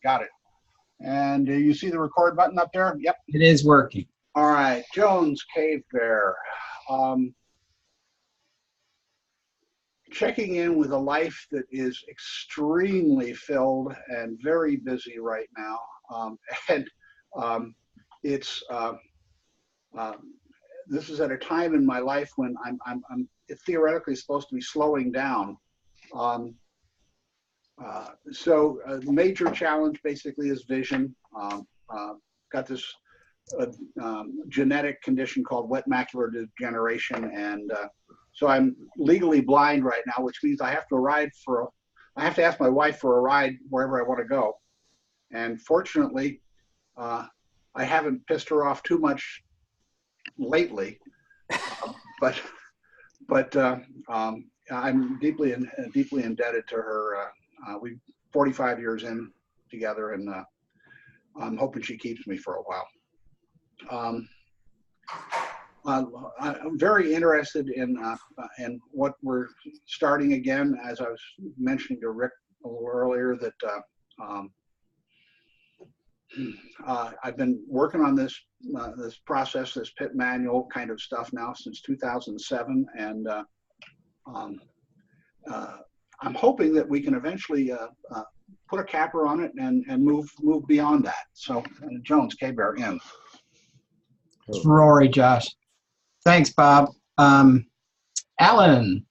got it. And do you see the record button up there? Yep. It is working. All right, Jones Cave Bear. Checking in with a life that is extremely filled and very busy right now. It's this is at a time in my life when I'm theoretically supposed to be slowing down. The major challenge basically is vision. Got this genetic condition called wet macular degeneration, and so I'm legally blind right now, which means I have to ask my wife for a ride wherever I want to go. And fortunately, I haven't pissed her off too much lately, but I'm deeply indebted to her. We 45 years in together, and I'm hoping she keeps me for a while. I'm very interested in what we're starting again. As I was mentioning to Rick a little earlier, that I've been working on this process, this PIT manual kind of stuff now since 2007, and I'm hoping that we can eventually put a capper on it and move beyond that. So Jones, K-Bear in. It's Rory, Josh. Thanks, Bob. Alan. Alan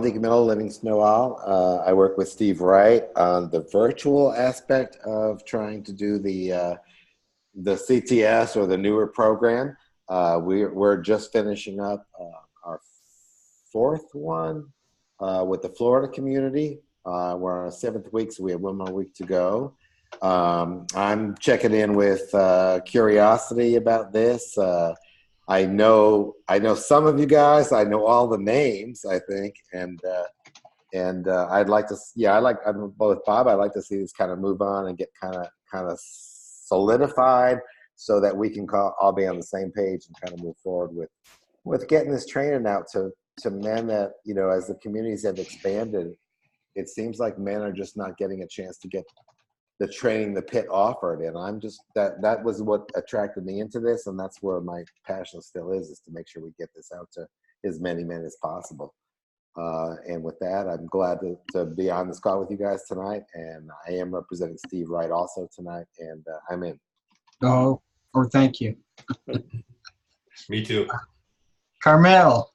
DiCamillo, Livingston, Noel. I work with Steve Wright on the virtual aspect of trying to do the CTS or the newer program. We're just finishing up our fourth one with the Florida community. We're on our 7th week, so we have 1 more week to go. I'm checking in with curiosity about this. I know some of you guys. I know all the names, I think, and I'd like to. Yeah, I'm both Bob. I'd like to see this kind of move on and get kind of solidified, so that we can all be on the same page and kind of move forward with getting this training out to men that, as the communities have expanded, it seems like men are just not getting a chance to get the training the PIT offered. And I'm just, that was what attracted me into this. And that's where my passion still is to make sure we get this out to as many men as possible. And with that, I'm glad to be on this call with you guys tonight. And I am representing Steve Wright also tonight, and I'm in. Oh, or thank you. Me too. Carmel.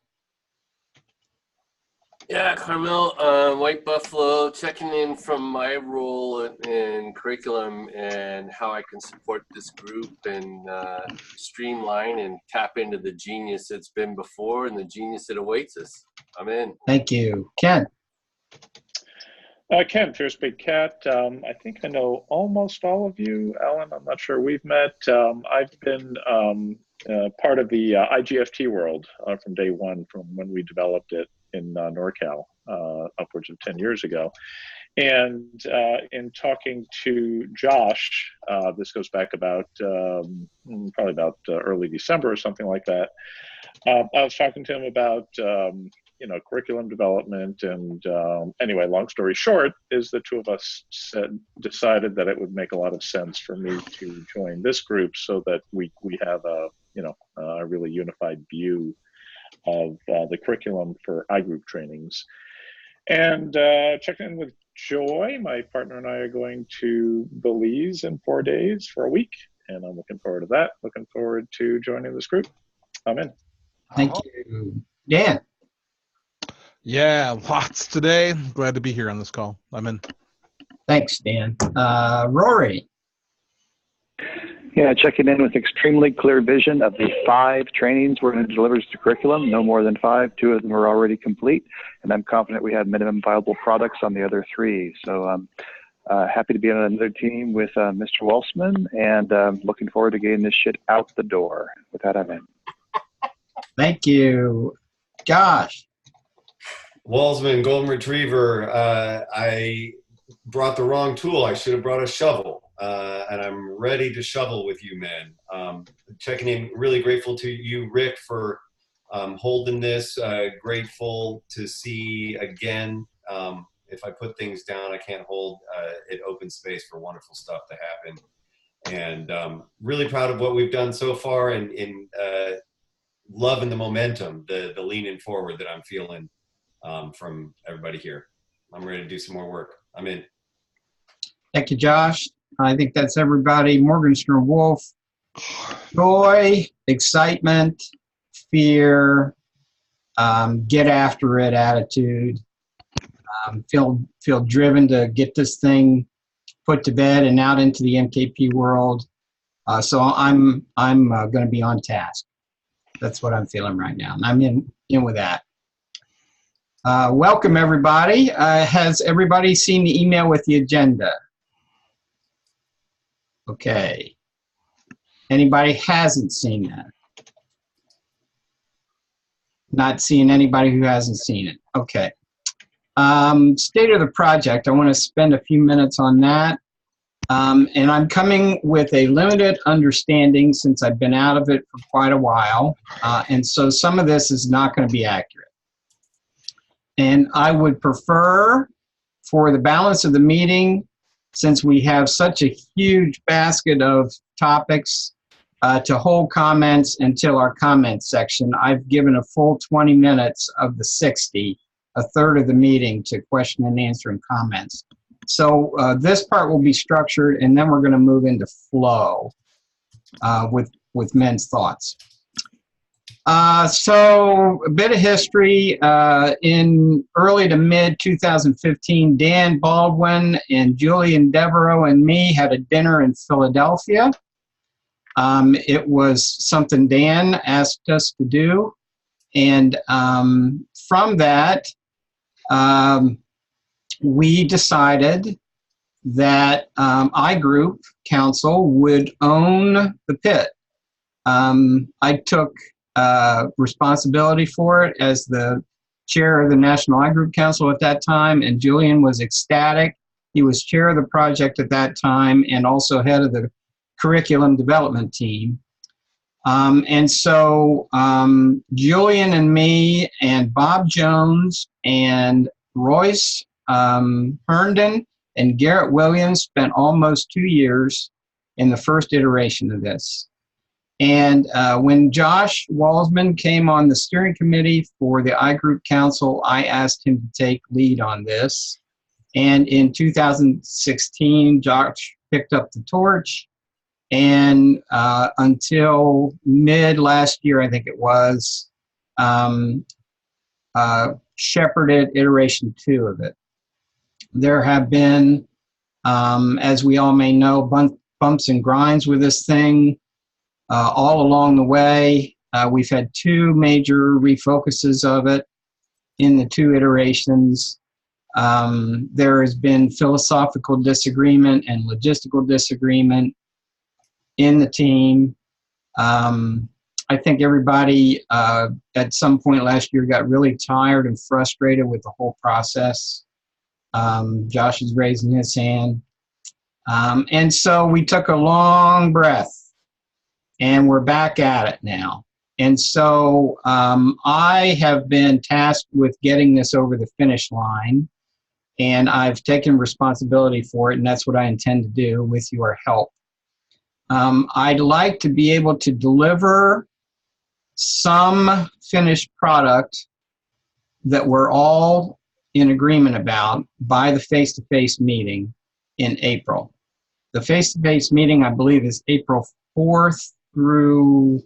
Yeah, Carmel, White Buffalo, checking in from my role in curriculum and how I can support this group and streamline and tap into the genius that's been before and the genius that awaits us. I'm in. Thank you. Ken. Ken, Fierce Big Cat. I think I know almost all of you. Alan, I'm not sure we've met. I've been part of the IGFT world from day one, from when we developed it in NorCal upwards of 10 years ago. And in talking to Josh, this goes back about probably about early December or something like that. I was talking to him about curriculum development, and anyway, long story short, is the two of us decided that it would make a lot of sense for me to join this group so that we have a really unified view of the curriculum for iGroup trainings. And checked in with Joy. My partner and I are going to Belize in 4 days for a week, and I'm looking forward to that. Looking forward to joining this group. I'm in. Thank you. Dan. Yeah, lots today. Glad to be here on this call. I'm in. Thanks, Dan. Rory. Yeah, checking in with extremely clear vision of the 5 trainings we're going to deliver to curriculum, no more than 5. 2 of them are already complete, and I'm confident we have minimum viable products on the other 3. So I'm happy to be on another team with Mr. Walsman, and looking forward to getting this shit out the door. With that, I'm in. Thank you. Josh. Walsman, Golden Retriever. I brought the wrong tool. I should have brought a shovel. And I'm ready to shovel with you, man. Checking in, really grateful to you, Rick, for holding this. Grateful to see again if I put things down, I can't hold it open space for wonderful stuff to happen. And really proud of what we've done so far, and in loving the momentum, the leaning forward that I'm feeling from everybody here. I'm ready to do some more work. I'm in. Thank you, Josh. I think that's everybody. Morgenstern Wolf, joy, excitement, fear, get after it attitude, feel driven to get this thing put to bed and out into the MKP world. So I'm going to be on task. That's what I'm feeling right now, and I'm in with that. Welcome, everybody. Has everybody seen the email with the agenda? Okay. Anybody hasn't seen that? Not seeing anybody who hasn't seen it. Okay. State of the project. I want to spend a few minutes on that. And I'm coming with a limited understanding since I've been out of it for quite a while. And so some of this is not going to be accurate. And I would prefer for the balance of the meeting, since we have such a huge basket of topics, to hold comments until our comment section. I've given a full 20 minutes of the 60, a third of the meeting, to question and answer and comments. So this part will be structured, and then we're going to move into flow with men's thoughts. So a bit of history. In early to mid 2015, Dan Baldwin and Julian Devereaux and me had a dinner in Philadelphia. It was something Dan asked us to do. And from that, we decided that iGroup Council would own the pit. I took responsibility for it as the chair of the National iGroup Council at that time, and Julian was ecstatic. He was chair of the project at that time and also head of the curriculum development team. And so Julian and me and Bob Jones and Royce Herndon and Garrett Williams spent almost 2 years in the first iteration of this. And when Josh Walsman came on the steering committee for the iGroup Council, I asked him to take lead on this. And in 2016, Josh picked up the torch. And until mid last year, I think it was, shepherded iteration 2 of it. There have been, as we all may know, bumps and grinds with this thing all along the way. We've had 2 major refocuses of it in the 2 iterations. There has been philosophical disagreement and logistical disagreement in the team. I think everybody at some point last year got really tired and frustrated with the whole process. Josh is raising his hand. And so we took a long breath, and we're back at it now. And so I have been tasked with getting this over the finish line, and I've taken responsibility for it, and that's what I intend to do with your help. I'd like to be able to deliver some finished product that we're all in agreement about by the face-to-face meeting in April. The face-to-face meeting, I believe, is April 4th through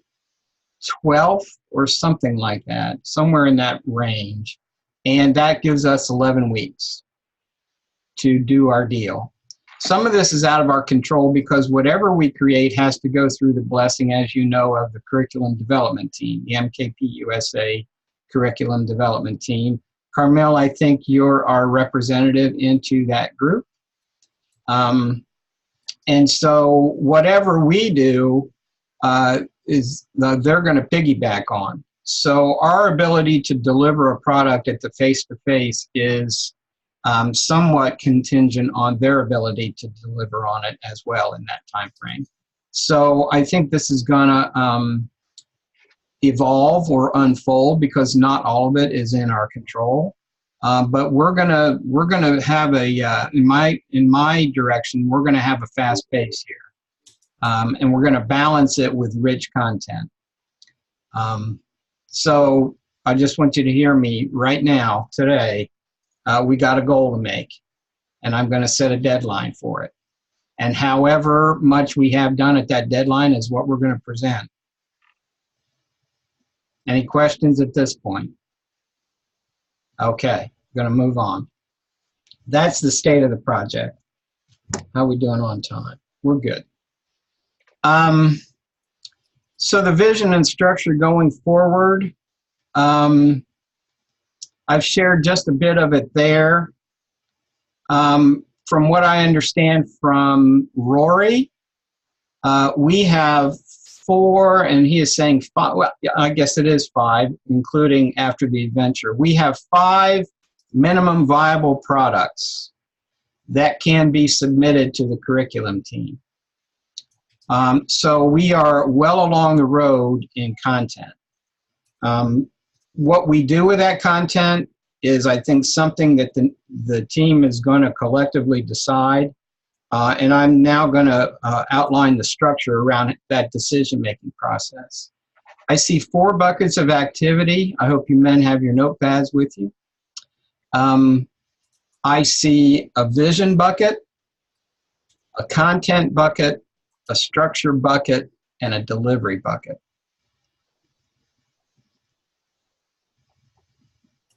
12th or something like that, somewhere in that range. And that gives us 11 weeks to do our deal. Some of this is out of our control because whatever we create has to go through the blessing, as you know, of the curriculum development team, the MKP USA curriculum development team. Carmel, I think you're our representative into that group. And so whatever we do they're going to piggyback on. So our ability to deliver a product at the face-to-face is somewhat contingent on their ability to deliver on it as well in that time frame. So I think this is going to evolve or unfold because not all of it is in our control. But we're gonna have a in my direction, we're gonna have a fast pace here, and we're gonna balance it with rich content. So I just want you to hear me right now today. We got a goal to make, and I'm going to set a deadline for it. And however much we have done at that deadline is what we're going to present. Any questions at this point? Okay, going to move on. That's the state of the project. How are we doing on time? We're good. So the vision and structure going forward, I've shared just a bit of it there. From what I understand from Rory, we have 4, and he is saying 5. Well, I guess it is 5, including after the adventure. We have 5 minimum viable products that can be submitted to the curriculum team. So we are well along the road in content. What we do with that content is, I think, something that the team is going to collectively decide. And I'm now going to outline the structure around that decision-making process. I see 4 buckets of activity. I hope you men have your notepads with you. I see a vision bucket, a content bucket, a structure bucket, and a delivery bucket.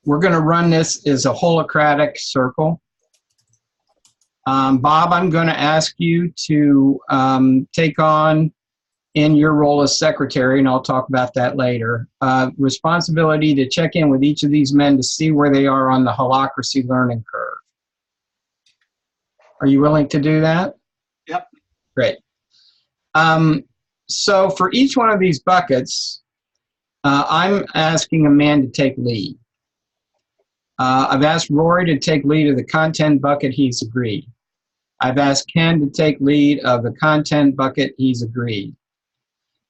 We're going to run this as a holacratic circle. Bob, I'm going to ask you to take on, in your role as secretary, and I'll talk about that later, responsibility to check in with each of these men to see where they are on the holacracy learning curve. Are you willing to do that? Yep. Great. So for each one of these buckets, I'm asking a man to take lead. I've asked Rory to take lead of the content bucket. He's agreed. I've asked Ken to take lead of the content bucket. He's agreed.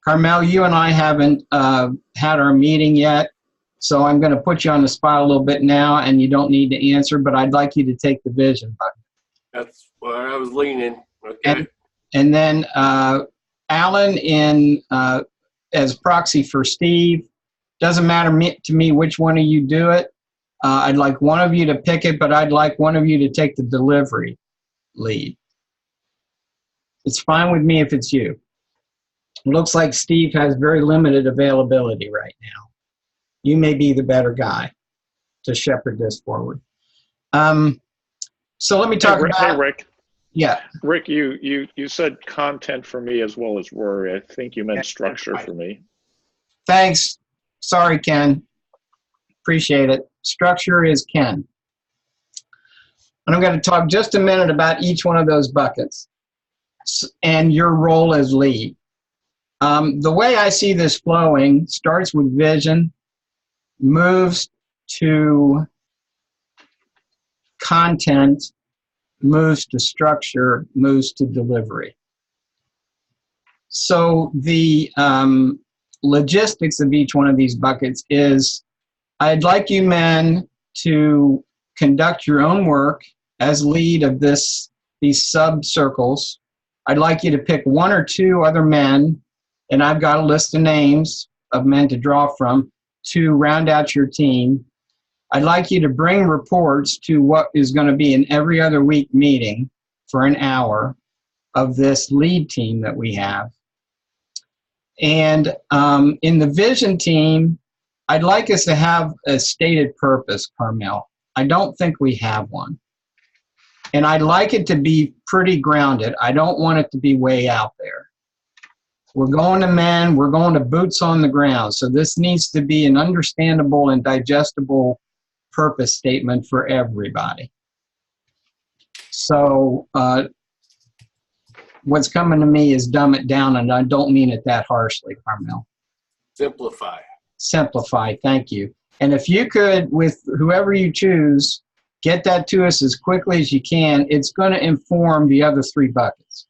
Carmel, you and I haven't had our meeting yet, so I'm going to put you on the spot a little bit now, and you don't need to answer, but I'd like you to take the vision bucket. That's where I was leaning. Okay. And then Alan as proxy for Steve. Doesn't matter to me which one of you do it. I'd like one of you to pick it, but I'd like one of you to take the delivery lead. It's fine with me if it's you. It looks like Steve has very limited availability right now. You may be the better guy to shepherd this forward. So let me talk about... Hey, Rick. Yeah. Rick, you said content for me as well as Rory. I think you meant structure for me. Thanks. Sorry, Ken. Appreciate it. Structure is Ken. And I'm going to talk just a minute about each one of those buckets and your role as lead. The way I see this flowing starts with vision, moves to content, moves to structure, moves to delivery. So the logistics of each one of these buckets is, I'd like you men to conduct your own work as lead of these sub-circles. I'd like you to pick 1 or 2 other men, and I've got a list of names of men to draw from to round out your team. I'd like you to bring reports to what is going to be an every other week meeting for an hour of this lead team that we have. And in the vision team, I'd like us to have a stated purpose, Carmel. I don't think we have one. And I'd like it to be pretty grounded. I don't want it to be way out there. We're going to men, we're going to boots on the ground. So this needs to be an understandable and digestible purpose statement for everybody. So what's coming to me is dumb it down, and I don't mean it that harshly, Carmel. Simplify. Simplify, thank you. And if you could, with whoever you choose, get that to us as quickly as you can, it's going to inform the other 3 buckets.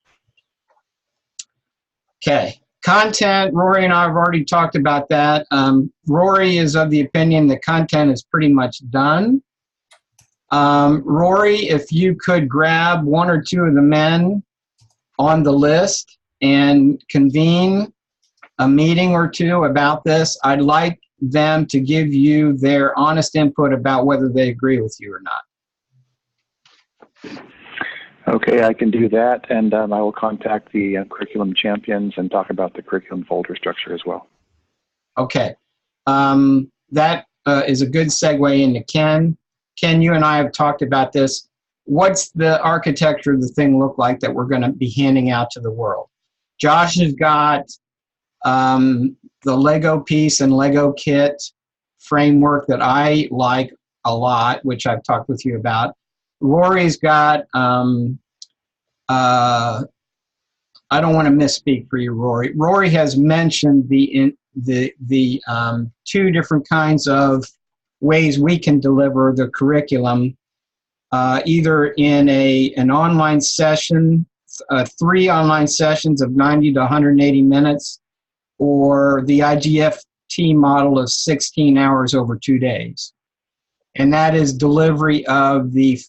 Okay, content, Rory and I have already talked about that. Rory is of the opinion that content is pretty much done. Rory, if you could grab one or two of the men on the list and convene a meeting or two about this, I'd like them to give you their honest input about whether they agree with you or not. Okay, I can do that, and I will contact the curriculum champions and talk about the curriculum folder structure as well. Okay. That is a good segue into Ken. Ken, you and I have talked about this. What's the architecture of the thing look like that we're going to be handing out to the world? Josh has got the Lego piece and Lego kit framework that I like a lot, which I've talked with you about. Rory's got, I don't want to misspeak for you, Rory. Rory has mentioned the two different kinds of ways we can deliver the curriculum, either in an online session, 3 online sessions of 90 to 180 minutes, or the IGFT model of 16 hours over 2 days. And that is delivery of the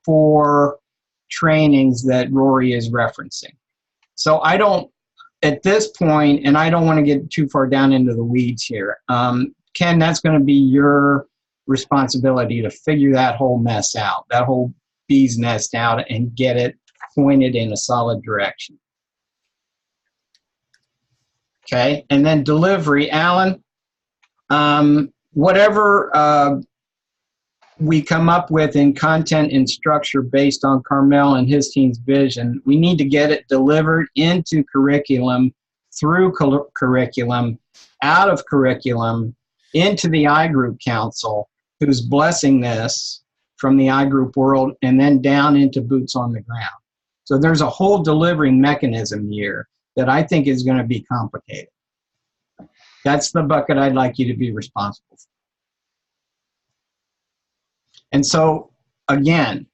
4 trainings that Rory is referencing. So I don't, at this point, and I don't want to get too far down into the weeds here, Ken, that's going to be your responsibility to figure that whole mess out, that whole bee's nest out, and get it pointed in a solid direction. Okay, and then delivery, Alan, whatever we come up with in content and structure based on Carmel and his team's vision, we need to get it delivered into curriculum, through curriculum, out of curriculum, into the iGroup Council, who's blessing this from the iGroup world, and then down into boots on the ground. So there's a whole delivery mechanism here that I think is going to be complicated. That's the bucket I'd like you to be responsible for. And so, again,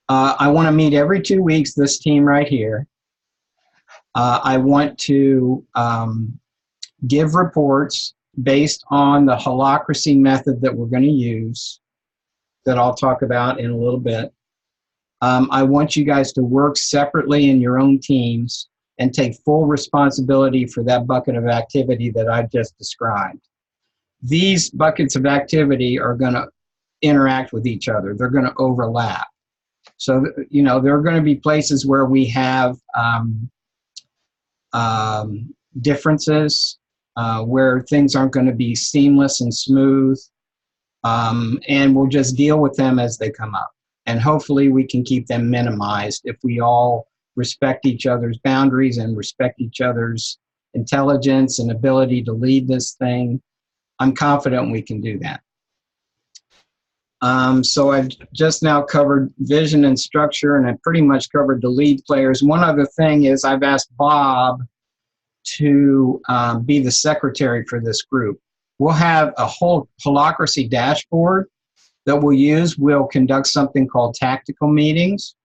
I want to meet every 2 weeks, this team right here. I want to give reports based on the holacracy method that we're going to use, that I'll talk about in a little bit. I want you guys to work separately in your own teams and take full responsibility for that bucket of activity that I've just described. These buckets of activity are going to interact with each other. They're going to overlap. So, you know, there are going to be places where we have differences, where things aren't going to be seamless and smooth, and we'll just deal with them as they come up. And hopefully we can keep them minimized if we all respect each other's boundaries and respect each other's intelligence and ability to lead this thing. I'm confident we can do that. So I've just now covered vision and structure, and I've pretty much covered the lead players. One other thing is I've asked Bob to be the secretary for this group. We'll have a whole holacracy dashboard that we'll use. We'll conduct something called tactical meetings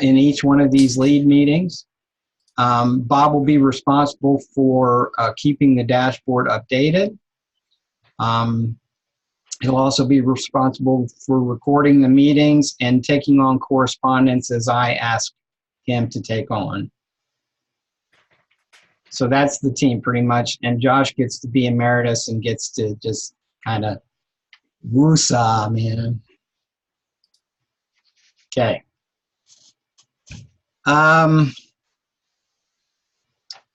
in each one of these lead meetings. Bob will be responsible for keeping the dashboard updated. He'll also be responsible for recording the meetings and taking on correspondence as I ask him to take on. So that's the team pretty much. And Josh gets to be emeritus and gets to just kind of woosah, man. Okay.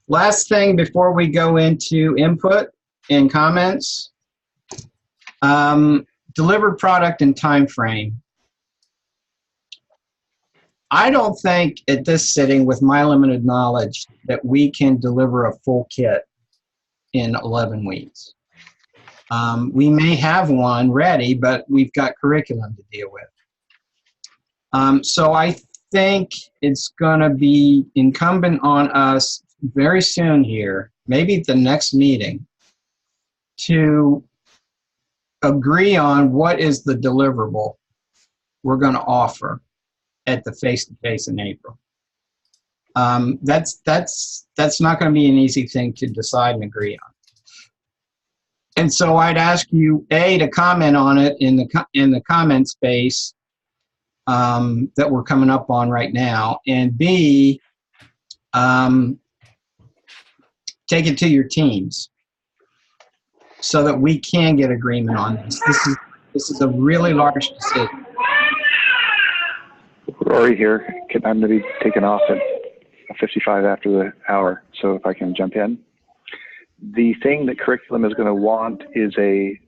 Last thing before we go into input and comments. Delivered product and time frame. I don't think at this sitting, with my limited knowledge, that we can deliver a full kit in 11 weeks. We may have one ready, but we've got curriculum to deal with. So I think it's going to be incumbent on us very soon here, maybe at the next meeting, to agree on what is the deliverable we're going to offer at the face-to-face in April. That's not going to be an easy thing to decide and agree And so I'd ask you, A, to comment on it in the comment space that we're coming up on right now, and B, take it to your teams so that we can get agreement on this. This is a really large decision. Rory here. I'm going to be taken off at 55 after the hour, so if I can jump in. The thing that curriculum is going to want is a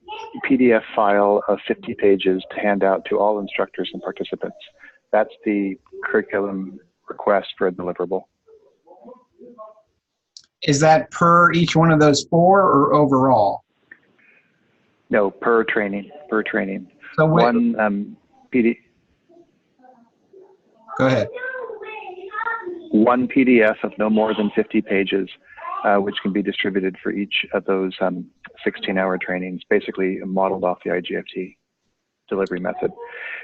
PDF file of 50 pages to hand out to all instructors and participants. That's the curriculum request for a deliverable. Is that per each one of those 4 or overall? No, per training. So one PDF. Go ahead. One PDF of no more than 50 pages, which can be distributed for each of those 16-hour trainings, basically modeled off the IGFT delivery method.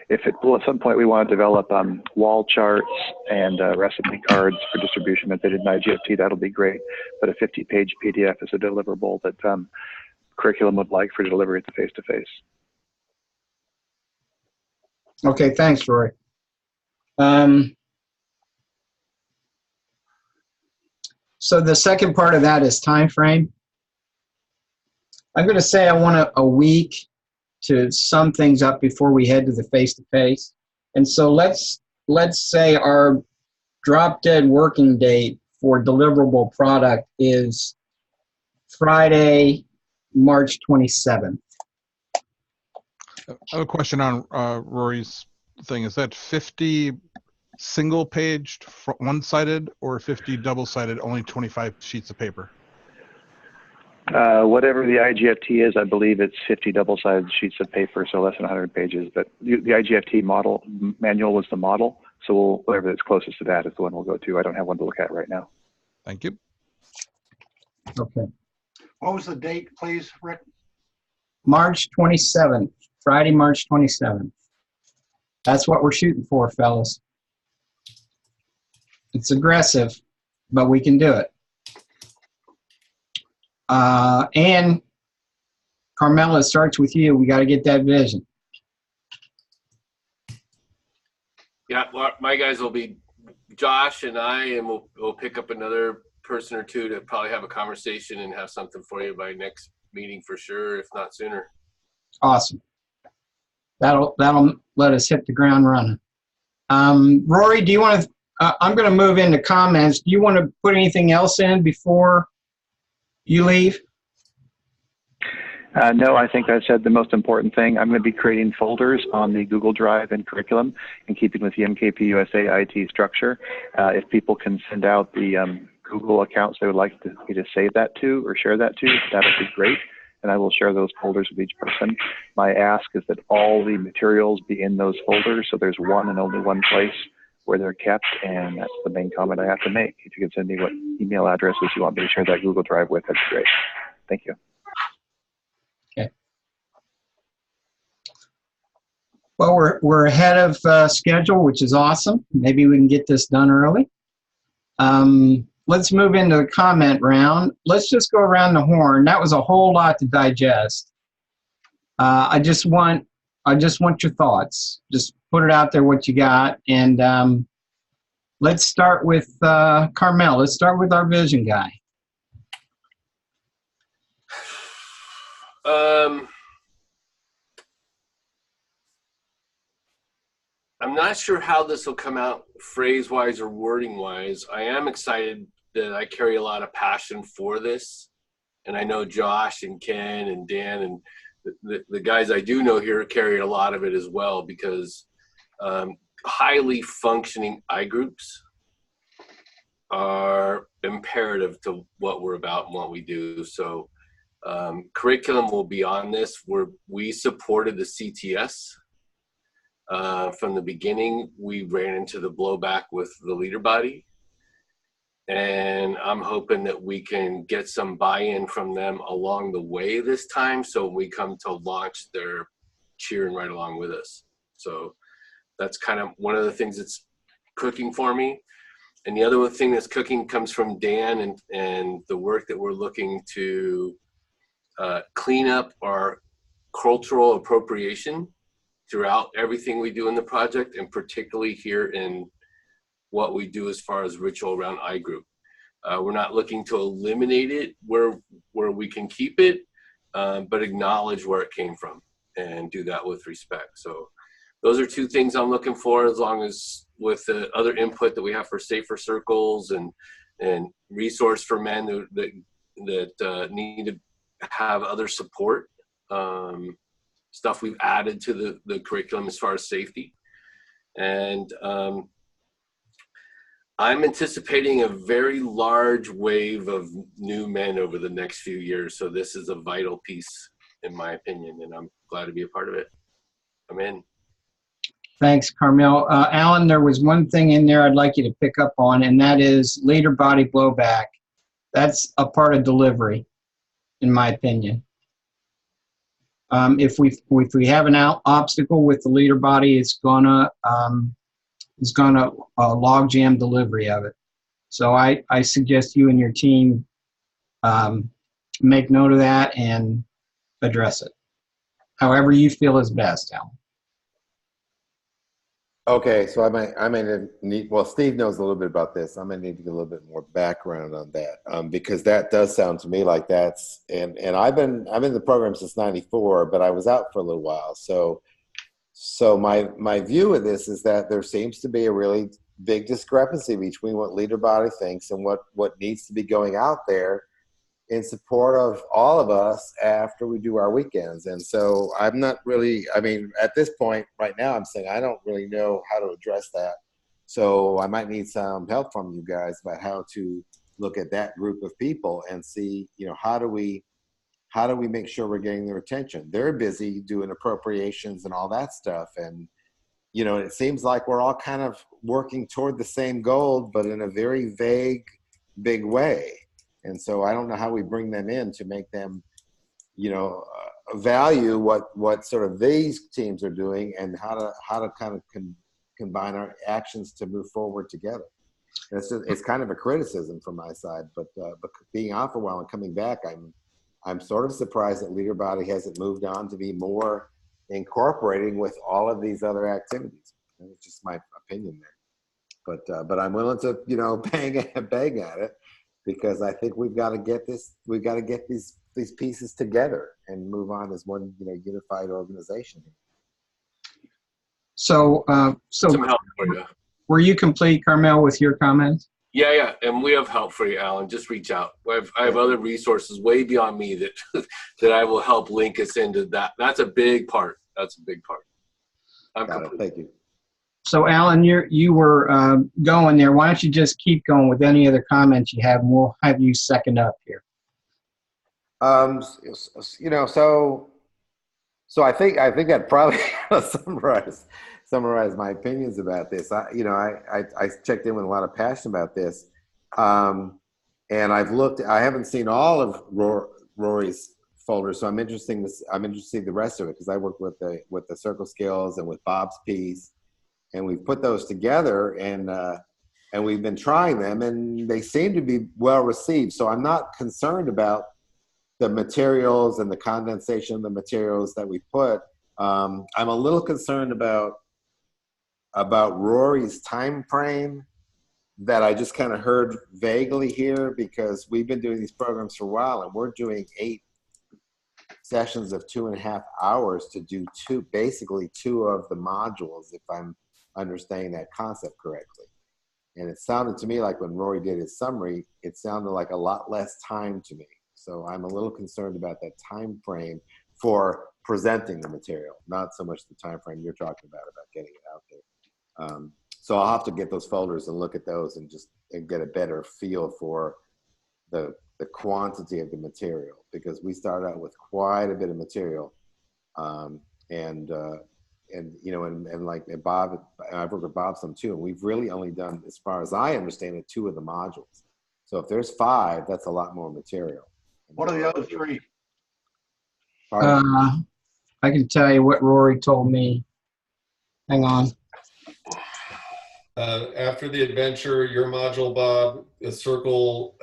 If at some point we want to develop wall charts and recipe cards for distribution embedded in IGFT, that'll be great. But a 50-page PDF is a deliverable that curriculum would like for delivery at the face-to-face. Okay, thanks, Rory. So the second part of that is time frame. I'm going to say I want a week to sum things up before we head to the face-to-face. And so let's say our drop-dead working date for deliverable product is Friday, March 27th. I have a question on Rory's thing. Is that 50 single-paged, one-sided, or 50 double-sided, only 25 sheets of paper? Whatever the IGFT is, I believe it's 50 double-sided sheets of paper, so less than 100 pages. But the IGFT model manual was the model, so whatever that's closest to that is the one we'll go to. I don't have one to look at right now. Thank you. Okay. What was the date, please, Rick? March 27th, Friday, March 27th. That's what we're shooting for, fellas. It's aggressive, but we can do it. And Carmela, it starts with you. We got to get that vision. Yeah, well, my guys will be Josh and I, and we'll pick up another person or two to probably have a conversation and have something for you by next meeting for sure, if not sooner. Awesome. That'll let us hit the ground running. Rory, do you want to? I'm going to move into comments. Do you want to put anything else in before you leave? No, I think I said the most important thing. I'm going to be creating folders on the Google Drive and curriculum in keeping with the MKP USA IT structure. If people can send out the Google accounts they would like me to save that to or share that to, that would be great. And I will share those folders with each person. My ask is that all the materials be in those folders, so there's one and only one place where they're kept, and that's the main comment I have to make. If you can send me what email addresses you want me to share that Google Drive with, that'd be great. Thank you. Okay. Well, we're ahead of schedule, which is awesome. Maybe we can get this done early. Let's move into the comment round. Let's just go around the horn. That was a whole lot to digest. I just want your thoughts. Just put it out there what you got, and let's start with Carmel. Let's start with our vision guy. I'm not sure how this will come out phrase-wise or wording-wise. I am excited that I carry a lot of passion for this, and I know Josh and Ken and Dan and the guys I do know here carry a lot of it as well, because highly functioning iGroups are imperative to what we're about and what we do. So curriculum will be on this. We supported the CTS. From the beginning, we ran into the blowback with the leader body. And I'm hoping that we can get some buy-in from them along the way this time, so when we come to launch, they're cheering right along with us. So that's kind of one of the things that's cooking for me. And the other thing that's cooking comes from Dan and the work that we're looking to clean up our cultural appropriation throughout everything we do in the project, and particularly here in what we do as far as ritual around iGroup. We're not looking to eliminate it where we can keep it, but acknowledge where it came from and do that with respect. So those are two things I'm looking for, as long as with the other input that we have for safer circles and resource for men that need to have other support, stuff we've added to the curriculum as far as safety. And I'm anticipating a very large wave of new men over the next few years. So this is a vital piece, in my opinion, and I'm glad to be a part of it. I'm in. Thanks, Carmel. Alan, there was one thing in there I'd like you to pick up on, and that is leader body blowback. That's a part of delivery, in my opinion. If we have an obstacle with the leader body, it's gonna log jam delivery of it. So I suggest you and your team make note of that and address it, however you feel is best, Alan. Okay, so I may need, well, Steve knows a little bit about this. I may need to get a little bit more background on that, because that does sound to me like that's, and I'm in the program since '94, but I was out for a little while. So my view of this is that there seems to be a really big discrepancy between what leader body thinks and what needs to be going out there in support of all of us after we do our weekends. And so I'm not really, I mean, at this point right now, I'm saying I don't really know how to address that. So I might need some help from you guys about how to look at that group of people and see, you know, how do we make sure we're getting their attention? They're busy doing appropriations and all that stuff. And, you know, it seems like we're all kind of working toward the same goal, but in a very vague, big way. And so I don't know how we bring them in to make them, you know, value what sort of these teams are doing, and how to kind of combine our actions to move forward together. And it's kind of a criticism from my side, but being out for a while and coming back, I'm sort of surprised that leader body hasn't moved on to be more incorporating with all of these other activities. And it's just my opinion there. But I'm willing to, you know, bang at it, because I think we've got to get these pieces together and move on as one, you know, unified organization. So Some help for you. were you complete, Carmel, with your comments? Yeah, and we have help for you, Alan. Just reach out. I have other resources way beyond me that I will help link us into that. That's a big part. That's a big part. I'm complete. Thank you. So, Alan, you were going there. Why don't you just keep going with any other comments you have, and we'll have you second up here. You know, so I think that probably summarize my opinions about this. I checked in with a lot of passion about this, and I haven't seen all of Rory's folders, so I'm interested to see the rest of it, because I work with the circle skills and with Bob's piece. And we've put those together, and we've been trying them, and they seem to be well received. So I'm not concerned about the materials and the condensation of the materials that we put. I'm a little concerned about Rory's time frame that I just kind of heard vaguely here, because we've been doing these programs for a while, and we're doing 8 sessions of 2.5 hours to do basically two of the modules, if I'm understanding that concept correctly. And it sounded to me like when Rory did his summary, it sounded like a lot less time to me. So I'm a little concerned about that time frame for presenting the material, not so much the time frame you're talking about getting it out there. So I'll have to get those folders and look at those and get a better feel for the quantity of the material, because we started out with quite a bit of material, and you know, and like Bob, I've worked with Bob some too, and we've really only done, as far as I understand it, 2 of the modules. So if there's 5, that's a lot more material. What are the other 3? I can tell you what Rory told me. Hang on. After the adventure, your module, Bob, the circle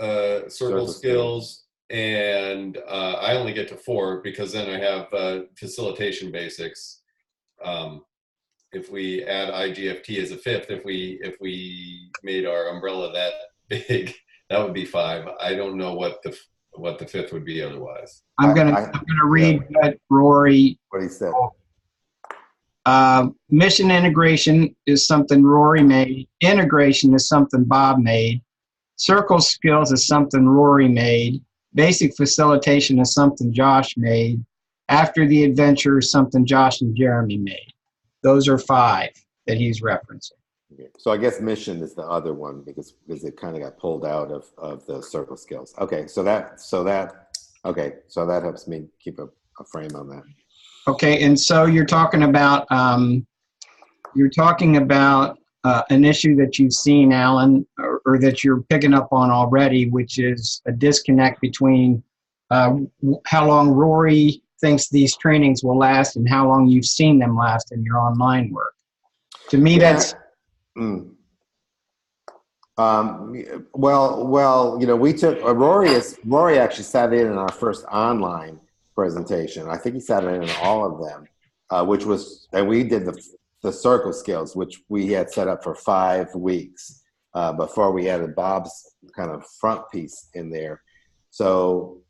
skills, and I only get to 4 because then I have facilitation basics. If we add IGFT as a 5th, if we made our umbrella that big, that would be 5. I don't know what the 5th would be otherwise. I'm gonna read what Rory. What he said. Mission integration is something Rory made. Integration is something Bob made. Circle skills is something Rory made. Basic facilitation is something Josh made. After the adventure is something Josh and Jeremy made. Those are 5 that he's referencing. So I guess mission is the other one because it kind of got pulled out of the circle skills. Okay, so that helps me keep a frame on that. Okay, and so you're talking about an issue that you've seen, Alan, or that you're picking up on already, which is a disconnect between how long Rory thinks these trainings will last and how long you've seen them last in your online work. To me, that's... Well, we took Rory actually sat in our first online presentation. I think he sat in all of them, and we did the circle skills, which we had set up for 5 weeks before we added Bob's kind of front piece in there. So,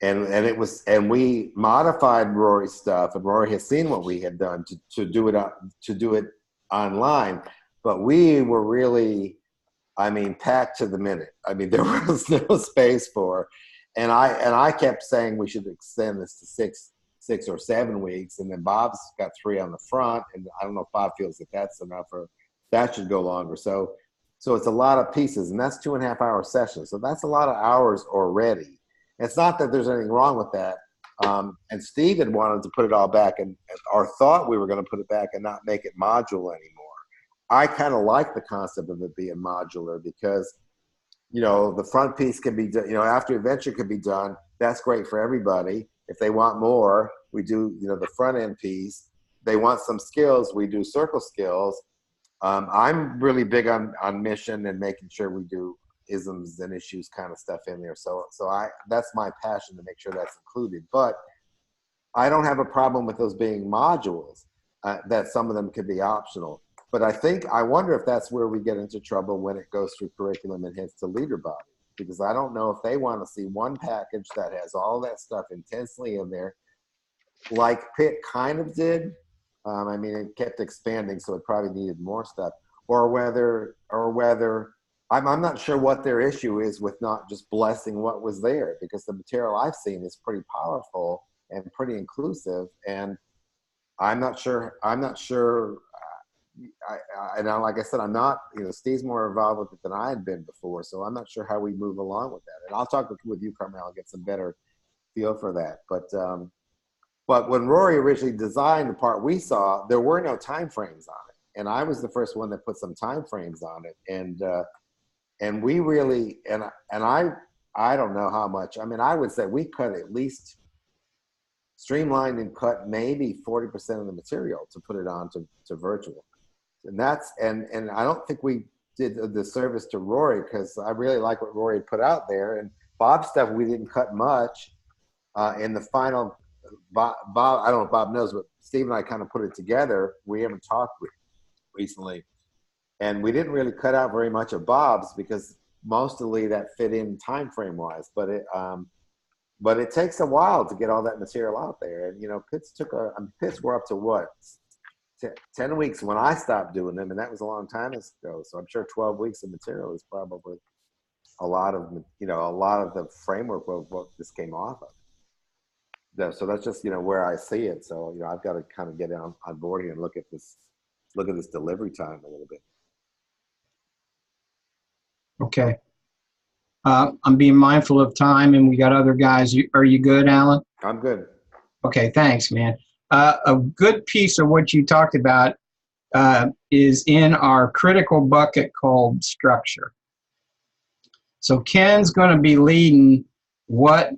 and we modified Rory's stuff, and Rory has seen what we had done to do it online, but we were really, packed to the minute. There was no space for, and I kept saying we should extend this to 6 or 7 weeks, and then Bob's got 3 on the front, and I don't know if Bob feels that that's enough or that should go longer. So it's a lot of pieces, and that's 2.5-hour sessions. So that's a lot of hours already. It's not that there's anything wrong with that. And Steve had wanted to put it all back, and or thought we were going to put it back and not make it modular anymore. I kind of like the concept of it being modular because, the front piece can be done, after adventure can be done. That's great for everybody. If they want more, we do, the front end piece. They want some skills, we do circle skills. I'm really big on mission and making sure we do isms and issues kind of stuff in there. So that's my passion to make sure that's included. But I don't have a problem with those being modules, that some of them could be optional. But I wonder if that's where we get into trouble when it goes through curriculum and hits the leader body, because I don't know if they want to see one package that has all that stuff intensely in there, like Pitt kind of did. It kept expanding, so it probably needed more stuff, or whether I'm not sure what their issue is with not just blessing what was there, because the material I've seen is pretty powerful and pretty inclusive, and I'm not sure. Like I said, I'm not, Steve's more involved with it than I had been before, so I'm not sure how we move along with that. And I'll talk with you, Carmel, and get some better feel for that. But when Rory originally designed the part we saw, there were no time frames on it, and I was the first one that put some time frames on it, and we really, and I don't know how much. I would say we cut at least streamlined and cut maybe 40% of the material to put it on to virtual. And and I don't think we did the service to Rory, because I really like what Rory put out there. And Bob's stuff, we didn't cut much in the final. Bob, I don't know if Bob knows, but Steve and I kind of put it together. We haven't talked recently, and we didn't really cut out very much of Bob's because mostly that fit in time frame wise. But it takes a while to get all that material out there. And Pitts were up to what? 10 weeks when I stopped doing them, and that was a long time ago. So I'm sure 12 weeks of material is probably a lot of the framework of what this came off of. So that's just where I see it. So I've got to kind of get on board here and look at this delivery time a little bit. Okay. I'm being mindful of time, and we got other guys. Are you good, Alan? I'm good. Okay, thanks, man. A good piece of what you talked about is in our critical bucket called structure. So Ken's going to be leading what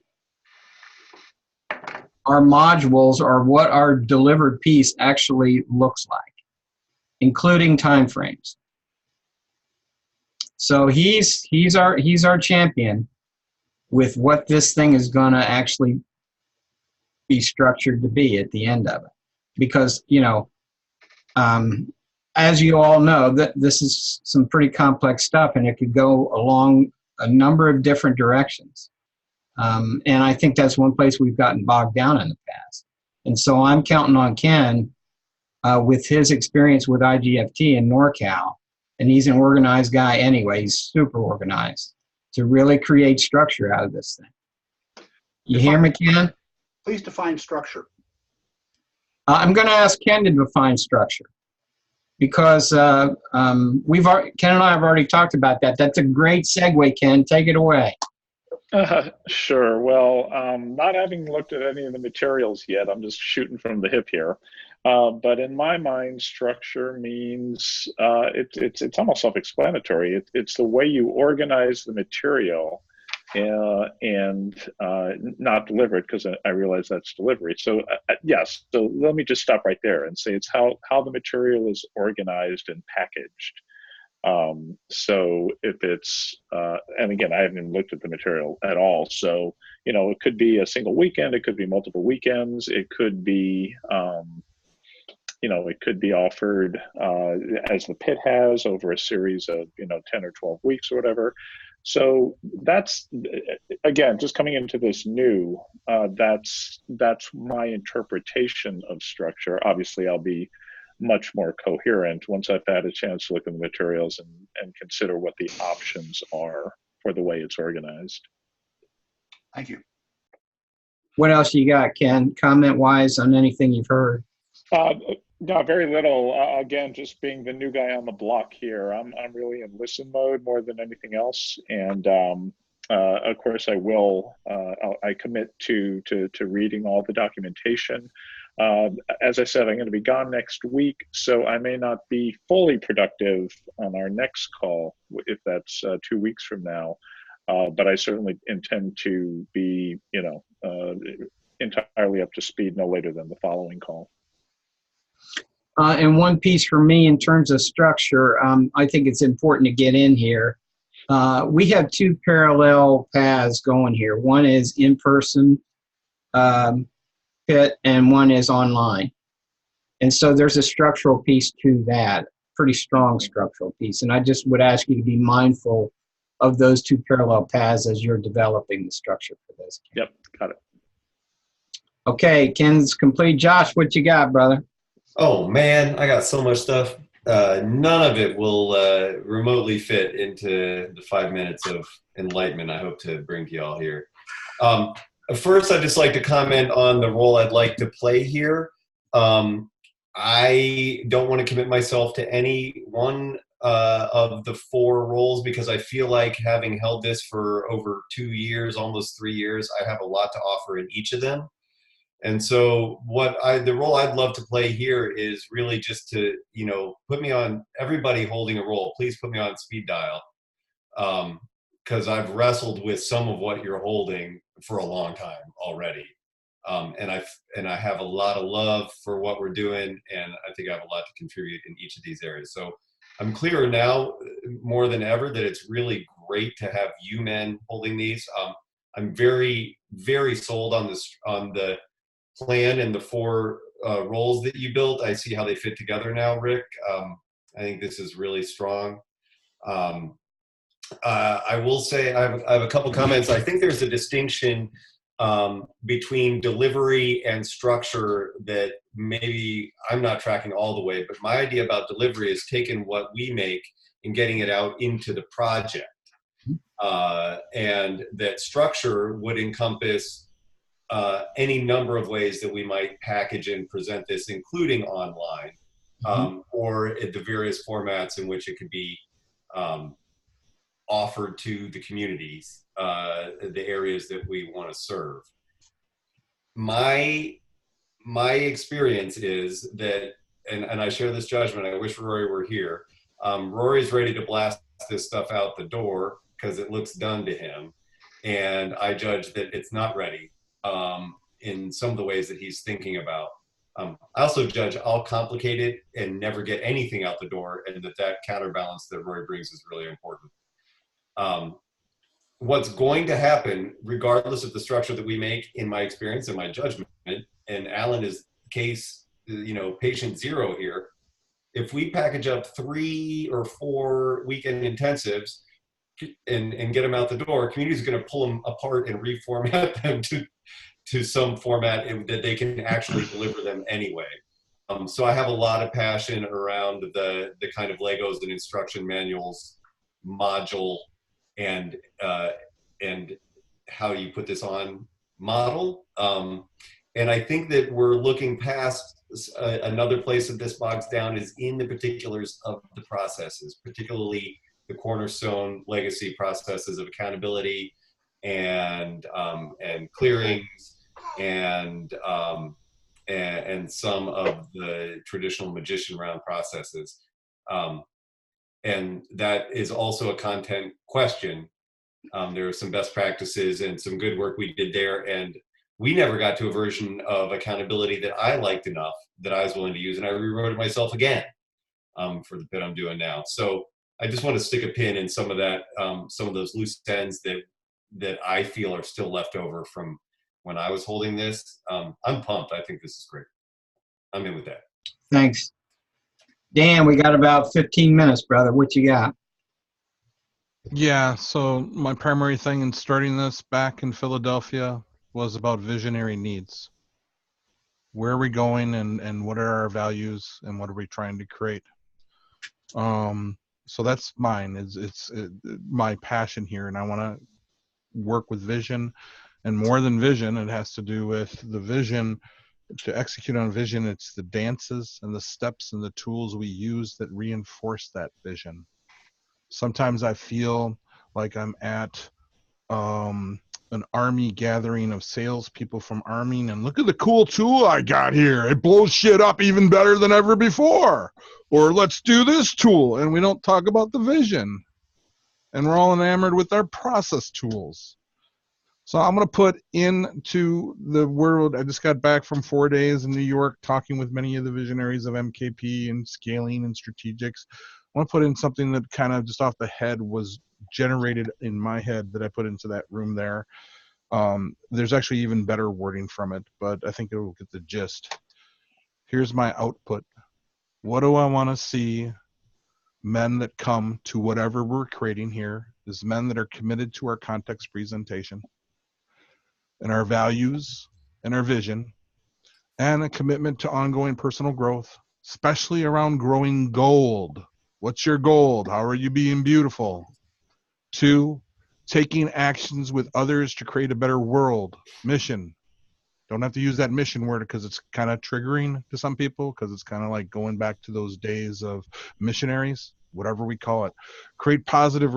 our modules or what our delivered piece actually looks like, including timeframes. So he's our champion, with what this thing is going to actually be structured to be at the end of it. Because, as you all know, that this is some pretty complex stuff, and it could go along a number of different directions. And I think that's one place we've gotten bogged down in the past. And so I'm counting on Ken with his experience with IGFT and NorCal, and he's an organized guy anyway, he's super organized, to really create structure out of this thing. You hear me, Ken? Please define structure. I'm going to ask Ken to define structure, because Ken and I have already talked about that. That's a great segue, Ken. Take it away. Sure. Well, not having looked at any of the materials yet, I'm just shooting from the hip here. But in my mind, structure means it's almost self-explanatory. It's the way you organize the material and not deliver it, because I realize that's delivery. So yes, so let me just stop right there and say it's how the material is organized and packaged. So if it's, and again, I haven't even looked at the material at all. So, it could be a single weekend, it could be multiple weekends, it could be, it could be offered as the pit has over a series of, 10 or 12 weeks or whatever. So that's, again, just coming into this new, that's my interpretation of structure. Obviously, I'll be much more coherent once I've had a chance to look at the materials and consider what the options are for the way it's organized. Thank you. What else you got, Ken, comment-wise on anything you've heard? No, very little. Again, just being the new guy on the block here, I'm really in listen mode more than anything else. And of course, I commit to reading all the documentation. As I said, I'm going to be gone next week, so I may not be fully productive on our next call, if that's 2 weeks from now. But I certainly intend to be, entirely up to speed no later than the following call. And one piece for me in terms of structure, I think it's important to get in here. We have two parallel paths going here. One is in-person pit, and one is online. And so there's a structural piece to that, pretty strong structural piece. And I just would ask you to be mindful of those two parallel paths as you're developing the structure for this. Yep, got it. Okay, Ken's complete. Josh, what you got, brother? Oh man, I got so much stuff. None of it will remotely fit into the 5 minutes of enlightenment I hope to bring to y'all here. First, I'd just like to comment on the role I'd like to play here. I don't want to commit myself to any one of the 4 roles, because I feel like, having held this for over 2 years, almost 3 years, I have a lot to offer in each of them. And so the role I'd love to play here is really just to, put me on, everybody holding a role, please put me on speed dial. Because I've wrestled with some of what you're holding for a long time already. And I have a lot of love for what we're doing, and I think I have a lot to contribute in each of these areas. So I'm clearer now more than ever that it's really great to have you men holding these. I'm very, very sold on the plan and the 4 roles that you built. I see how they fit together now, Rick. I think this is really strong. I will say I have a couple comments. I think there's a distinction between delivery and structure that maybe I'm not tracking all the way, but my idea about delivery is taking what we make and getting it out into the project. And that structure would encompass any number of ways that we might package and present this, including online, or at the various formats in which it could be offered to the communities, the areas that we want to serve. My experience is that, and I share this judgment, I wish Rory were here. Rory's ready to blast this stuff out the door because it looks done to him. And I judge that it's not ready in some of the ways that he's thinking about. I also judge I'll complicate it and never get anything out the door, and that counterbalance that Rory brings is really important. what's going to happen, regardless of the structure that we make, in my experience and my judgment, and Alan is case, patient zero here. If we package up 3 or 4 weekend intensives and get them out the door, communities are going to pull them apart and reformat them to some format that they can actually deliver them anyway. So I have a lot of passion around the kind of Legos and instruction manuals module and how you put this on model. And I think that we're looking past another place that this bogs down is in the particulars of the processes, particularly the cornerstone legacy processes of accountability and clearings and some of the traditional magician round processes. And that is also a content question. There are some best practices and some good work we did there. And we never got to a version of accountability that I liked enough that I was willing to use. And I rewrote it myself again for the bit I'm doing now. So I just want to stick a pin in some of that, some of those loose ends that I feel are still left over from when I was holding this. I'm pumped. I think this is great. I'm in with that. Thanks. Dan, we got about 15 minutes, brother. What you got? Yeah, so my primary thing in starting this back in Philadelphia was about visionary needs. Where are we going and what are our values and what are we trying to create? So that's mine. It's my passion here, and I want to work with vision, and more than vision, it has to do with the vision. To execute on vision, it's the dances and the steps and the tools we use that reinforce that vision. Sometimes I feel like I'm at an army gathering of salespeople from arming, and look at the cool tool I got here. It blows shit up even better than ever before. Or let's do this tool, and we don't talk about the vision. And we're all enamored with our process tools. So I'm going to put into the world, I just got back from 4 days in New York talking with many of the visionaries of MKP and scaling and strategics. I want to put in something that kind of just off the head was generated in my head that I put into that room there. There's actually even better wording from it, but I think it will get the gist. Here's my output. What do I want to see men that come to whatever we're creating here is men that are committed to our context presentation and our values and our vision and a commitment to ongoing personal growth, especially around growing gold. What's your gold? How are you being beautiful? 2, taking actions with others to create a better world. Mission. Don't have to use that mission word because it's kind of triggering to some people because it's kind of like going back to those days of missionaries, whatever we call it. Create positive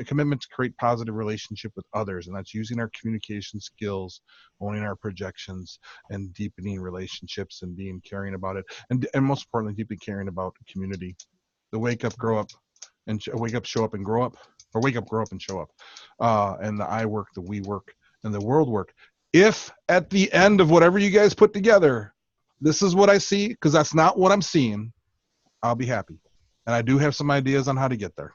commitment to create positive relationship with others, and that's using our communication skills, owning our projections, and deepening relationships and being caring about it, and most importantly, deeply caring about community. The wake up, grow up, and wake up, show up, and grow up, or wake up, grow up, and show up, and the I work, the we work, and the world work. If at the end of whatever you guys put together, this is what I see, because that's not what I'm seeing, I'll be happy. And I do have some ideas on how to get there.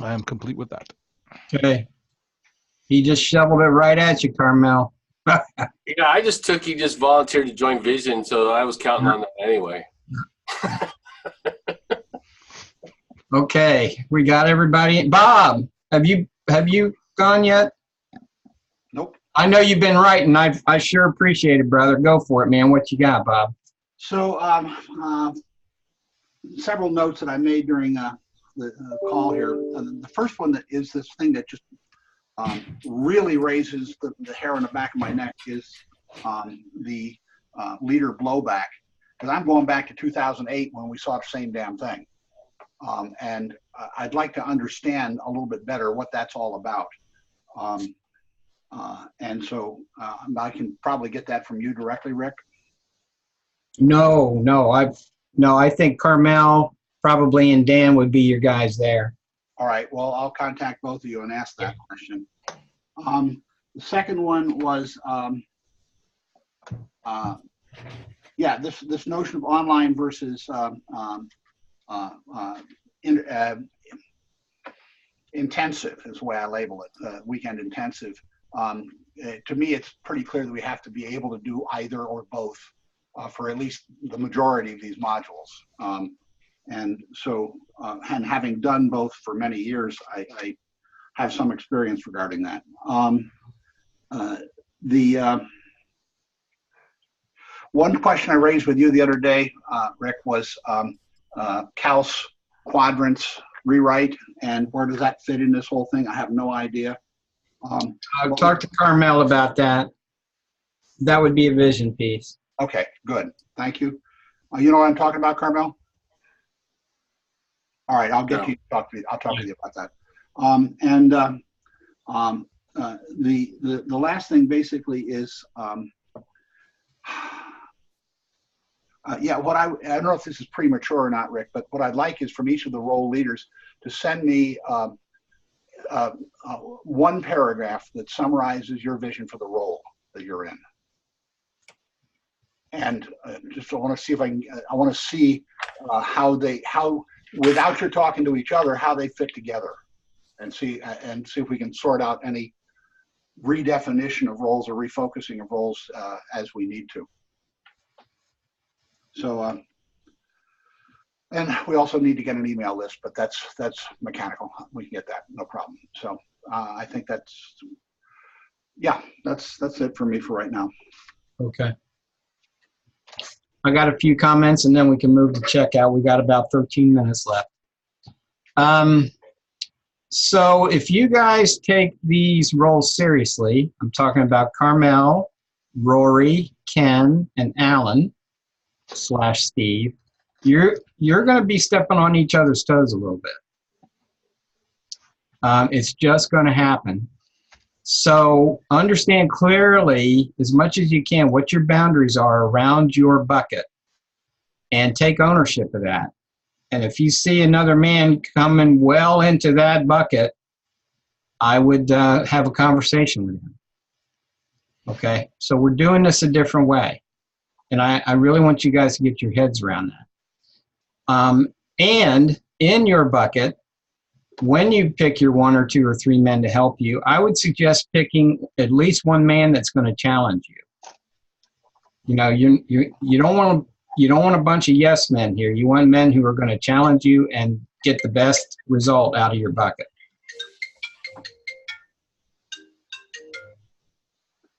I am complete with that. Okay. He just shoveled it right at you, Carmel. Yeah, I just took you just volunteered to join Vision, so I was counting on that anyway. Okay, we got everybody. Bob, have you gone yet? Nope. I know you've been writing. I sure appreciate it, brother. Go for it, man. What you got, Bob? So several notes that I made during the call here. The first one that is this thing that just really raises the hair on the back of my neck is the leader blowback. Because I'm going back to 2008 when we saw the same damn thing. And I'd like to understand a little bit better what that's all about. And so I can probably get that from you directly, Rick. No, I think Carmel probably and Dan would be your guys there. All right. Well, I'll contact both of you and ask that question. The second one was, this notion of online versus intensive is the way I label it, weekend intensive. To me, it's pretty clear that we have to be able to do either or both for at least the majority of these modules. And so, and having done both for many years, I have some experience regarding that. One question I raised with you the other day, Rick, was Cal's quadrants rewrite, and where does that fit in this whole thing? I have no idea. I'll talk to Carmel about that. That would be a vision piece. Okay, good. Thank you. You know what I'm talking about, Carmel? All right, I'll get to you. I'll talk to you about that. The last thing basically is, yeah, what I don't know if this is premature or not, Rick, but what I'd like is from each of the role leaders to send me one paragraph that summarizes your vision for the role that you're in. And just I want to see if I want to see how without your talking to each other, how they fit together, and see if we can sort out any redefinition of roles or refocusing of roles as we need to. So, and we also need to get an email list, but that's mechanical. We can get that, no problem. So I think that's it for me for right now. Okay. I got a few comments and then we can move to checkout. We got about 13 minutes left. So if you guys take these roles seriously, I'm talking about Carmel, Rory, Ken, and Alan / Steve, you're going to be stepping on each other's toes a little bit. It's just going to happen. So understand clearly, as much as you can, what your boundaries are around your bucket and take ownership of that. And if you see another man coming well into that bucket, I would have a conversation with him. Okay, so we're doing this a different way. And I really want you guys to get your heads around that. And in your bucket, when you pick your 1 or 2 or 3 men to help you, I would suggest picking at least one man that's going to challenge you. You know, you don't want a bunch of yes men here. You want men who are going to challenge you and get the best result out of your bucket.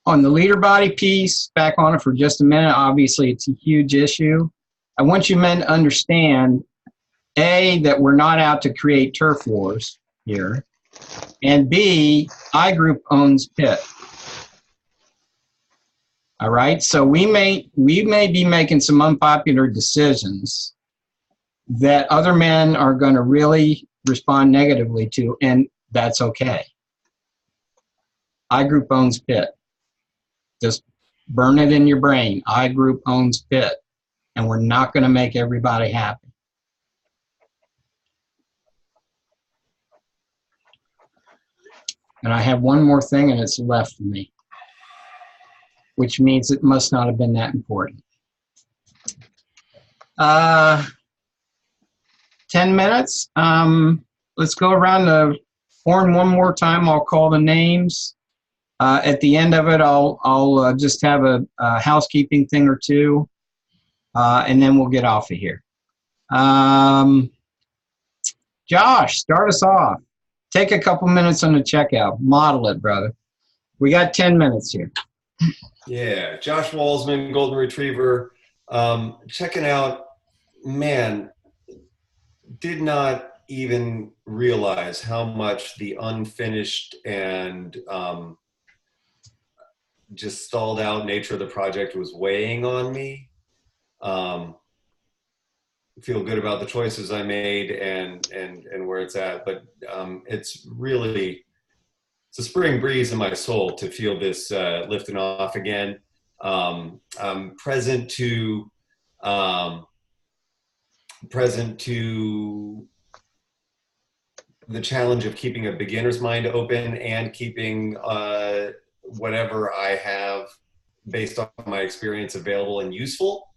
On the leader body piece, back on it for just a minute, obviously it's a huge issue. I want you men to understand, A, that we're not out to create turf wars here, and B, iGroup owns Pitt. All right, so we may be making some unpopular decisions that other men are going to really respond negatively to, and that's okay. iGroup owns Pitt. Just burn it in your brain. iGroup owns Pitt, and we're not going to make everybody happy. And I have one more thing, and it's left for me, which means it must not have been that important. 10 minutes. Let's go around the horn one more time. I'll call the names. At the end of it, I'll just have a housekeeping thing or two, and then we'll get off of here. Josh, start us off. Take a couple minutes on the checkout. Model it, brother. We got 10 minutes here. Yeah, Josh Walsman, Golden Retriever. Checking out, man, did not even realize how much the unfinished and just stalled out nature of the project was weighing on me. Feel good about the choices I made and where it's at, but it's a spring breeze in my soul to feel this lifting off again. I'm present to the challenge of keeping a beginner's mind open and keeping whatever I have based on my experience available and useful.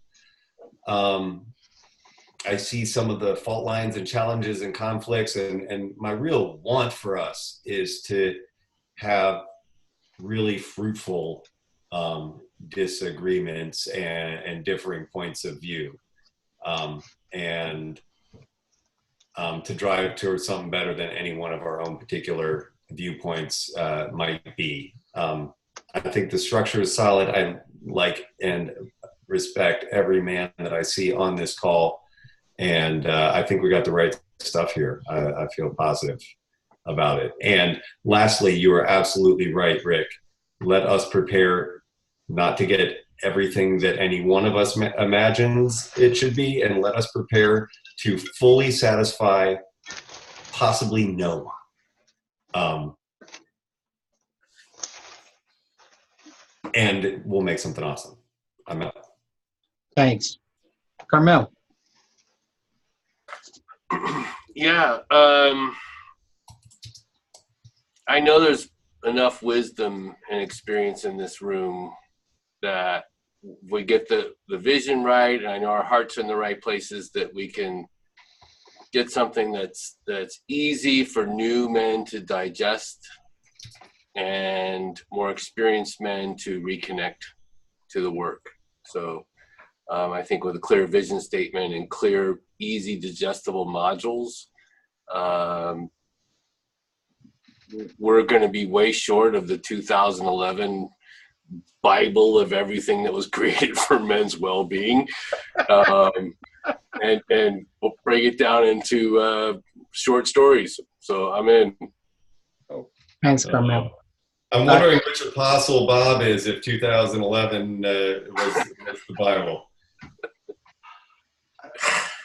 I see some of the fault lines and challenges and conflicts, and my real want for us is to have really fruitful disagreements and differing points of view, and to drive towards something better than any one of our own particular viewpoints might be. I think the structure is solid. I like and respect every man that I see on this call, and I think we got the right stuff here. I feel positive about it. And lastly, you are absolutely right, Rick. Let us prepare not to get everything that any one of us imagines it should be, and let us prepare to fully satisfy possibly no one. And we'll make something awesome. I'm out. Thanks. Carmel. Yeah, I know there's enough wisdom and experience in this room that we get the vision right, and I know our hearts are in the right places, that we can get something that's easy for new men to digest and more experienced men to reconnect to the work. So I think with a clear vision statement and clear, easy, digestible modules, we're going to be way short of the 2011 Bible of everything that was created for men's well-being, and we'll break it down into short stories. So I'm in. Thanks, Carmel. I'm wondering which apostle Bob is if 2011 was the Bible.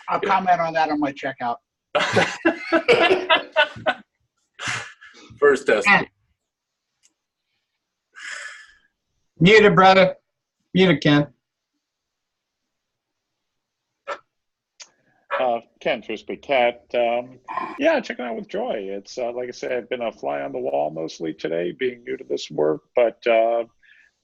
I'll comment on that on my checkout. First Testament. Muted, brother. Muted, Ken. Ken Twisby Cat. Yeah, checking out with joy. It's like I said, I've been a fly on the wall mostly today, being new to this work, but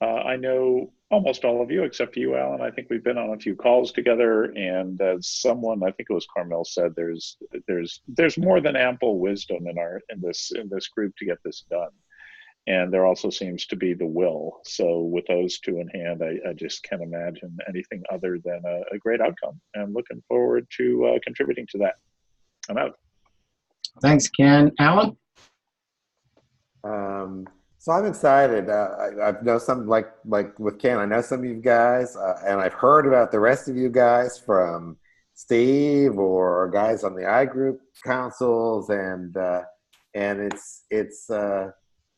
I know almost all of you, except for you, Alan. I think we've been on a few calls together, and as someone, I think it was Carmel, said, there's more than ample wisdom in this group to get this done. And there also seems to be the will. So with those two in hand, I just can't imagine anything other than a great outcome. And looking forward to contributing to that. I'm out. Thanks, Ken. Alan? So I'm excited. I know some, like with Ken, I know some of you guys, and I've heard about the rest of you guys from Steve or guys on the iGroup councils, and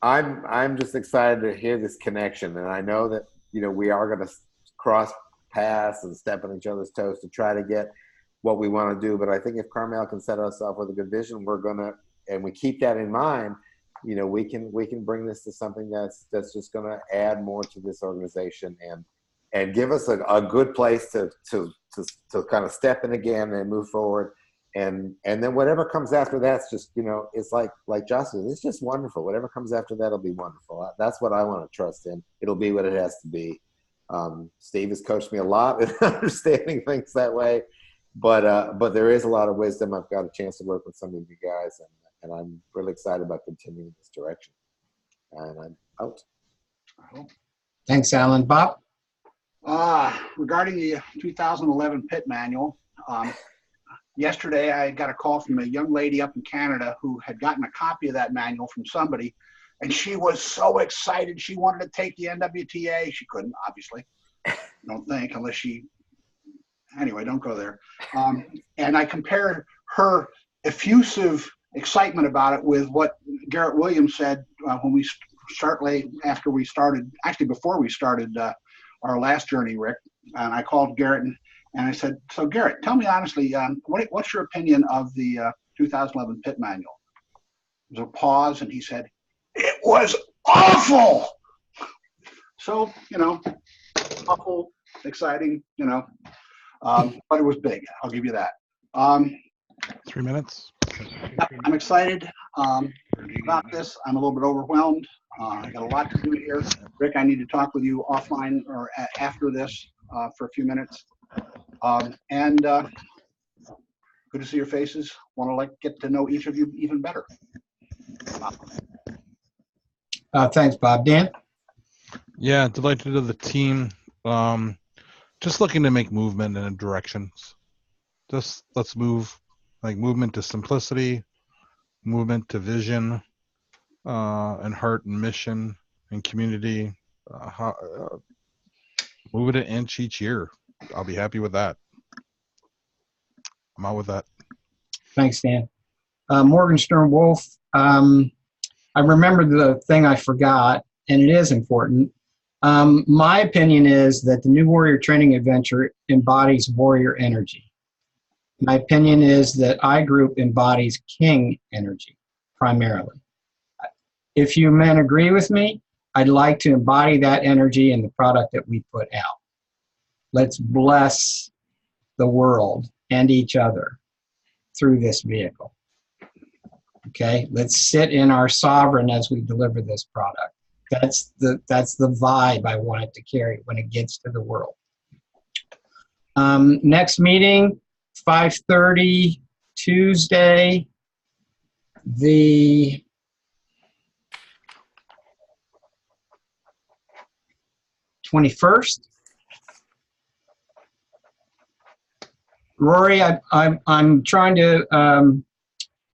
I'm just excited to hear this connection, and I know that we are going to cross paths and step on each other's toes to try to get what we want to do. But I think if Carmel can set us up with a good vision, and we keep that in mind, we can bring this to something that's just going to add more to this organization and give us a good place to kind of step in again and move forward. And then whatever comes after that's just, it's like Justin, it's just wonderful. Whatever comes after that'll be wonderful. That's what I want to trust in. It'll be what it has to be. Steve has coached me a lot in understanding things that way, but there is a lot of wisdom. I've got a chance to work with some of you guys, and I'm really excited about continuing this direction. And I'm out. Thanks, Alan. Bob? Regarding the 2011 pit manual, yesterday I got a call from a young lady up in Canada who had gotten a copy of that manual from somebody, and she was so excited. She wanted to take the NWTA. She couldn't, obviously. Don't think, unless she, anyway, don't go there. And I compared her effusive excitement about it with what Garrett Williams said when we before we started our last journey, Rick. And I called Garrett and I said, so Garrett, tell me honestly, what's your opinion of the 2011 pit manual? There was a pause, and he said, it was awful. So, awful, exciting, but it was big. I'll give you that. 3 minutes. I'm excited about this. I'm a little bit overwhelmed. I got a lot to do here. Rick, I need to talk with you offline or after this for a few minutes. Good to see your faces. Want to get to know each of you even better. Thanks, Bob. Dan? Yeah, delighted of the team. Just looking to make movement in directions. Just let's move, like movement to simplicity, movement to vision, and heart and mission and community. Move it an inch each year. I'll be happy with that. I'm out with that. Thanks, Dan. Morgenstern Wolf, I remember the thing I forgot, and it is important. My opinion is that the New Warrior Training Adventure embodies warrior energy. My opinion is that iGroup embodies king energy, primarily. If you men agree with me, I'd like to embody that energy in the product that we put out. Let's bless the world and each other through this vehicle. Okay, let's sit in our sovereign as we deliver this product. That's the vibe I want it to carry when it gets to the world. Next meeting, 5:30 Tuesday, the 21st. Rory, I'm trying to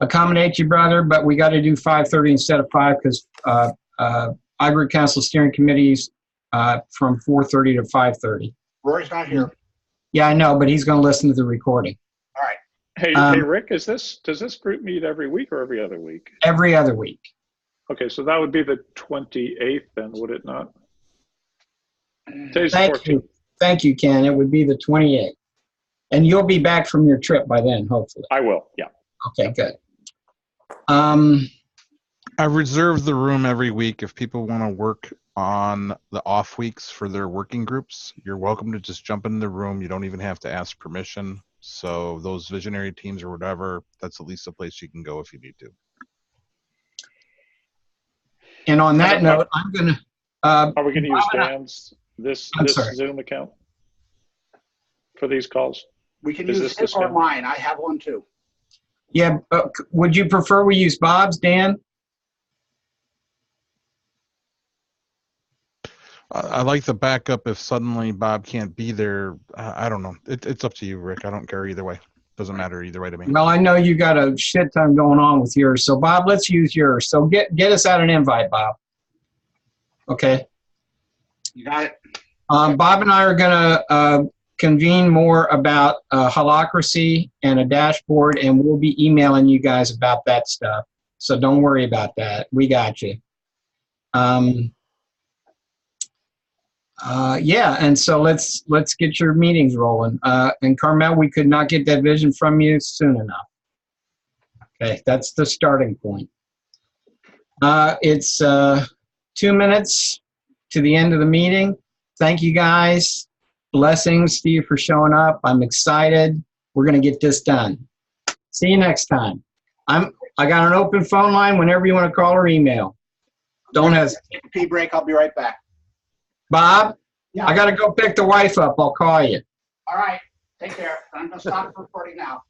accommodate you, brother, but we got to do 5:30 instead of 5 because iGroup Council Steering Committees from 4:30 to 5:30. Rory's not here. Yeah, I know, but he's going to listen to the recording. All right. Hey, Rick, does this group meet every week or every other week? Every other week. Okay, so that would be the 28th then, would it not? Today's the Thank 14th. you. Thank you, Ken. It would be the 28th. And you'll be back from your trip by then, hopefully. I will, yeah. Okay, good. I reserve the room every week if people want to work on the off weeks for their working groups. You're welcome to just jump in the room. You don't even have to ask permission. So those visionary teams or whatever, that's at least a place you can go if you need to. And on that note, I'm going to... Are we going to use Dan's, this Zoom account for these calls? We can use his or mine. I have one too. Yeah, would you prefer we use Bob's, Dan? I like the backup if suddenly Bob can't be there. I don't know. It's up to you, Rick. I don't care either way. Doesn't matter either way to me. Well, I know you got a shit ton going on with yours. So, Bob, let's use yours. So get us out an invite, Bob. Okay. You got it. Bob and I are going to convene more about holacracy and a dashboard, and we'll be emailing you guys about that stuff. So don't worry about that. We got you. Yeah, and so let's get your meetings rolling. And Carmel, we could not get that vision from you soon enough. Okay, that's the starting point. It's 2 minutes to the end of the meeting. Thank you, guys. Blessings, Steve, for showing up. I'm excited. We're going to get this done. See you next time. I got an open phone line whenever you want to call or email. Don't hesitate. Pee break. I'll be right back. Bob, yeah. I got to go pick the wife up. I'll call you. All right. Take care. I'm going to stop recording now.